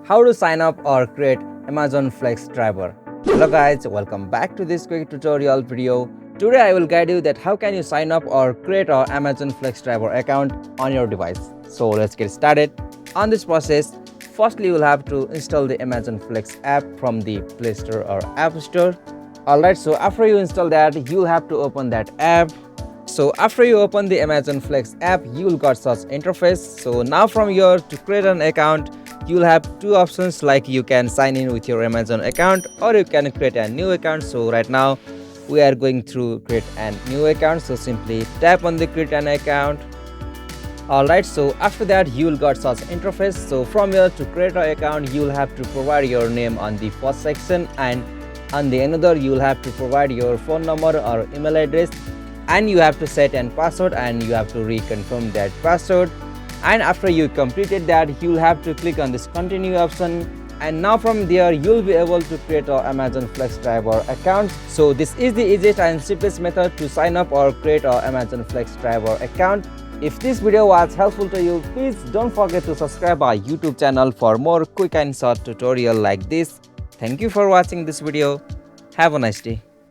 how to sign up or create Amazon Flex driver. Hello guys, welcome back to this quick tutorial video. Today I will guide you that how can you sign up or create an Amazon Flex driver account on your device. So let's get started. On this process, firstly you will have to install the Amazon Flex app from the Play Store or App Store. Alright, so after you install that, you'll have to open that app. So after you open the Amazon Flex app, you will got such interface. So now from here, to create an account, you'll have two options, like you can sign in with your Amazon account or you can create a new account. So right now we are going to create a new account, so simply tap on the create an account. Alright, so after that you will got such interface. So from here, to create an account, you will have to provide your name on the first section, and on the another you will have to provide your phone number or email address, and you have to set an password and you have to reconfirm that password. And after you completed that, you will have to click on this continue option, and now from there you will be able to create an Amazon Flex driver account. So this is the easiest and simplest method to sign up or create an Amazon Flex driver account. If this video was helpful to you, please don't forget to subscribe our YouTube channel for more quick and short tutorial like this. Thank you for watching this video. Have a nice day.